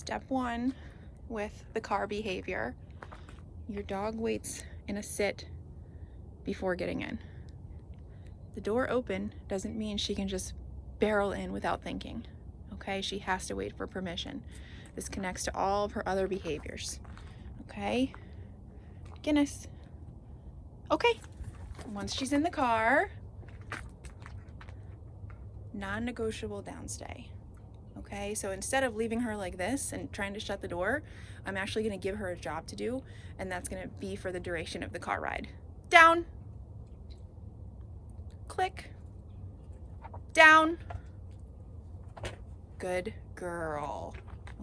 Step one with the car behavior, your dog waits in a sit before getting in. The door open doesn't mean she can just barrel in without thinking, okay? She has to wait for permission. This connects to all of her other behaviors, okay? Guinness. Okay, once she's in the car, non-negotiable downstay. Okay, so instead of leaving her like this and trying to shut the door, I'm actually gonna give her a job to do, and that's gonna be for the duration of the car ride. Down. Click. Down. Good girl.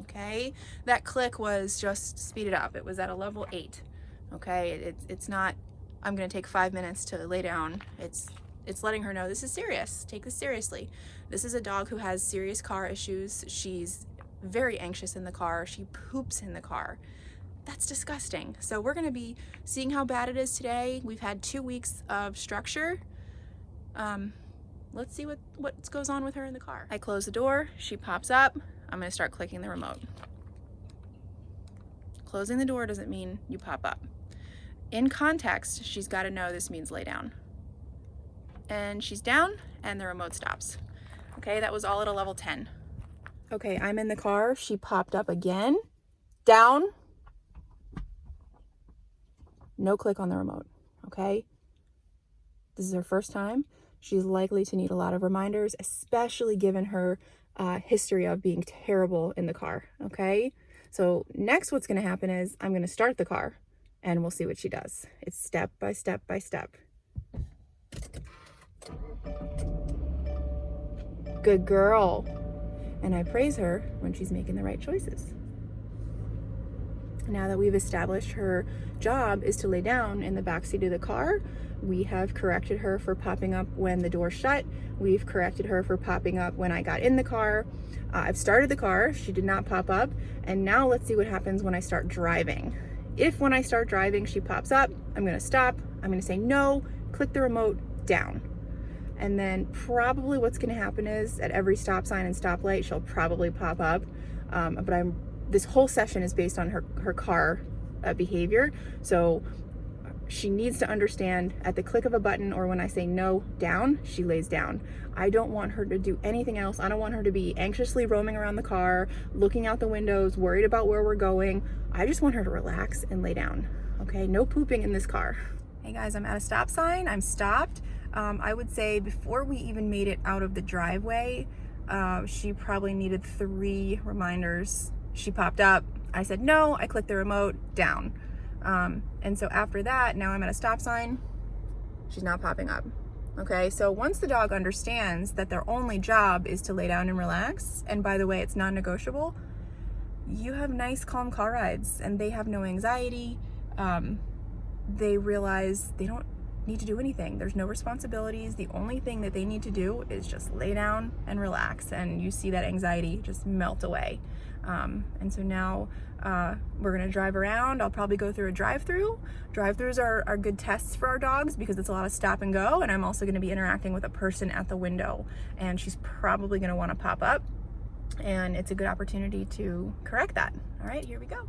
Okay, that click was just speed it up. It was at a level 8. Okay, it's not, I'm gonna take 5 minutes to lay down. It's letting her know this is serious. Take this seriously. This is a dog who has serious car issues. She's very anxious in the car. She poops in the car. That's disgusting. So we're gonna be seeing how bad it is today. We've had 2 weeks of structure. Let's see what goes on with her in the car. I close the door, she pops up. I'm gonna start clicking the remote. Closing the door doesn't mean you pop up. In context, she's gotta know this means lay down. And she's down and the remote stops. Okay, that was all at a level 10. Okay, I'm in the car. She popped up again. Down. No click on the remote, okay? This is her first time. She's likely to need a lot of reminders, especially given her history of being terrible in the car, okay? So next what's gonna happen is I'm gonna start the car and we'll see what she does. It's step by step by step. Good girl. And I praise her when she's making the right choices. Now that we've established her job is to lay down in the backseat of the car, we have corrected her for popping up when the door shut. We've corrected her for popping up when I got in the car. I've started the car, she did not pop up. And now let's see what happens when I start driving. If when I start driving, she pops up, I'm gonna stop, I'm gonna say no, click the remote, down. And then probably what's gonna happen is at every stop sign and stoplight, she'll probably pop up. But this whole session is based on her car behavior. So she needs to understand at the click of a button or when I say no, down, she lays down. I don't want her to do anything else. I don't want her to be anxiously roaming around the car, looking out the windows, worried about where we're going. I just want her to relax and lay down, okay? No pooping in this car. Hey guys, I'm at a stop sign, I'm stopped. I would say before we even made it out of the driveway, she probably needed 3 reminders. She popped up, I said no, I clicked the remote, down. And so after that, now I'm at a stop sign, she's not popping up. Okay, so once the dog understands that their only job is to lay down and relax, and by the way, it's non-negotiable, you have nice, calm car rides, and they have no anxiety. They realize they don't need to do anything. There's no responsibilities. The only thing that they need to do is just lay down and relax, and you see that anxiety just melt away. And so now we're gonna drive around. I'll probably go through a drive-through. Drive-throughs are good tests for our dogs because it's a lot of stop and go, and I'm also gonna be interacting with a person at the window, and she's probably gonna wanna pop up, and it's a good opportunity to correct that. All right, here we go.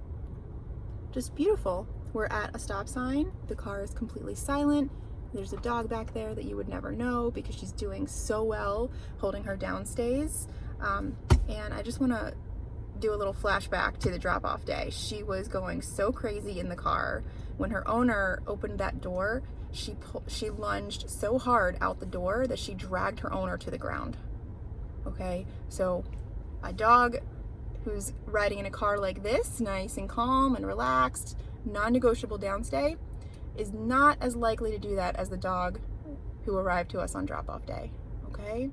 Just beautiful. We're at a stop sign. The car is completely silent. There's a dog back there that you would never know because she's doing so well holding her downstays. And I just wanna do a little flashback to the drop-off day. She was going so crazy in the car. When her owner opened that door, she lunged so hard out the door that she dragged her owner to the ground. Okay, so a dog who's riding in a car like this, nice and calm and relaxed, non-negotiable downstay, is not as likely to do that as the dog who arrived to us on drop-off day, okay?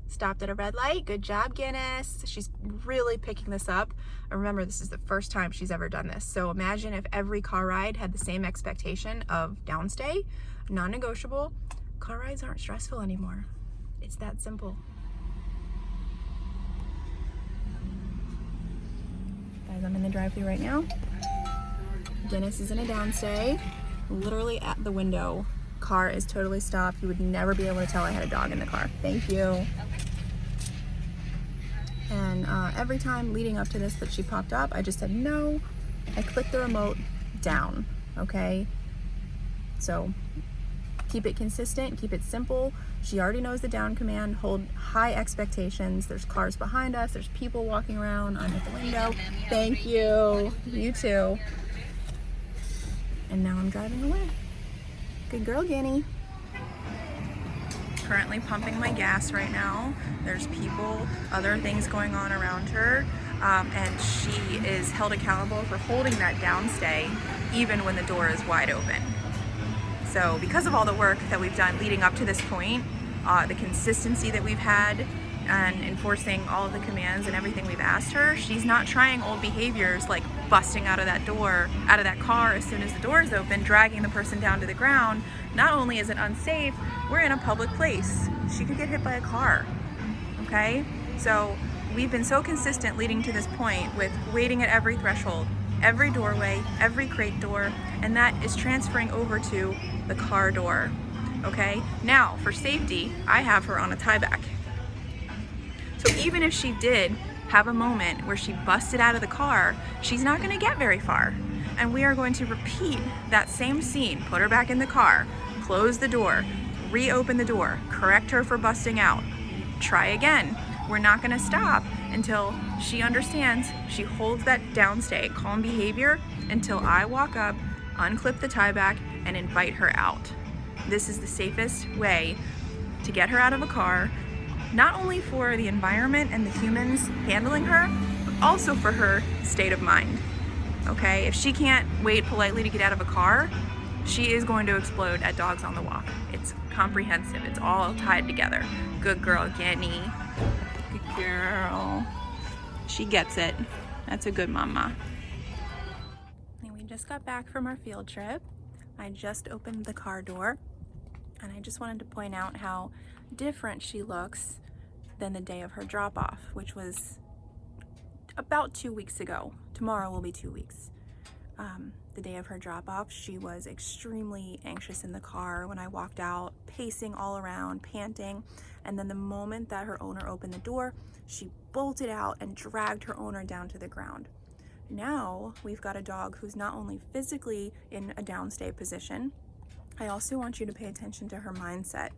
Stopped at a red light, good job, Guinness. She's really picking this up. And remember, this is the first time she's ever done this. So imagine if every car ride had the same expectation of downstay, non-negotiable. Car rides aren't stressful anymore. It's that simple. Guys, I'm in the drive-thru right now. Guinness is in a downstay, literally at the window. Car is totally stopped. You would never be able to tell I had a dog in the car. Thank you. And And every time leading up to this that she popped up, I just said no. I clicked the remote down, okay? So keep it consistent, keep it simple. She already knows the down command. Hold high expectations. There's cars behind us. There's people walking around. I'm at the window. Thank you. You too. And now I'm driving away. Good girl, Guinea. Currently pumping my gas right now. There's people, other things going on around her, and she is held accountable for holding that downstay even when the door is wide open. So because of all the work that we've done leading up to this point, the consistency that we've had and enforcing all of the commands and everything we've asked her, she's not trying old behaviors like busting out of that door, out of that car as soon as the door is open, dragging the person down to the ground. Not only is it unsafe, we're in a public place. She could get hit by a car, okay? So we've been so consistent leading to this point with waiting at every threshold, every doorway, every crate door, and that is transferring over to the car door, okay? Now, for safety, I have her on a tie back. So even if she did have a moment where she busted out of the car, she's not gonna get very far. And we are going to repeat that same scene, put her back in the car, close the door, reopen the door, correct her for busting out, try again. We're not gonna stop until she understands, she holds that downstay, calm behavior, until I walk up, unclip the tie back, and invite her out. This is the safest way to get her out of a car, not only for the environment and the humans handling her, but also for her state of mind, okay? If she can't wait politely to get out of a car, she is going to explode at dogs on the walk. It's comprehensive, it's all tied together. Good girl, Guinea. Good girl. She gets it. That's a good mama. And we just got back from our field trip. I just opened the car door, and I just wanted to point out how different she looks than the day of her drop-off, which was about 2 weeks ago. Tomorrow will be 2 weeks. The day of her drop-off, she was extremely anxious in the car when I walked out, pacing all around, panting, and then the moment that her owner opened the door, she bolted out and dragged her owner down to the ground. Now we've got a dog who's not only physically in a downstay position, I also want you to pay attention to her mindset.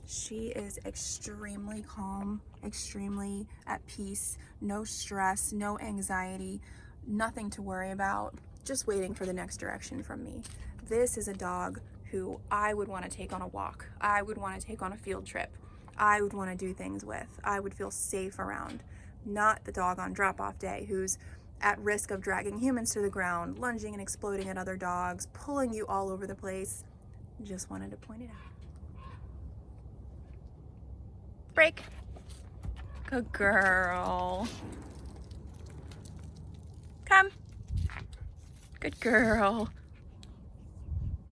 She is extremely calm, extremely at peace, no stress, no anxiety, nothing to worry about, just waiting for the next direction from me. This is a dog who I would want to take on a walk. I would want to take on a field trip. I would want to do things with. I would feel safe around. Not the dog on drop-off day who's at risk of dragging humans to the ground, lunging and exploding at other dogs, pulling you all over the place. Just wanted to point it out. Break. Good girl. Come. Good girl.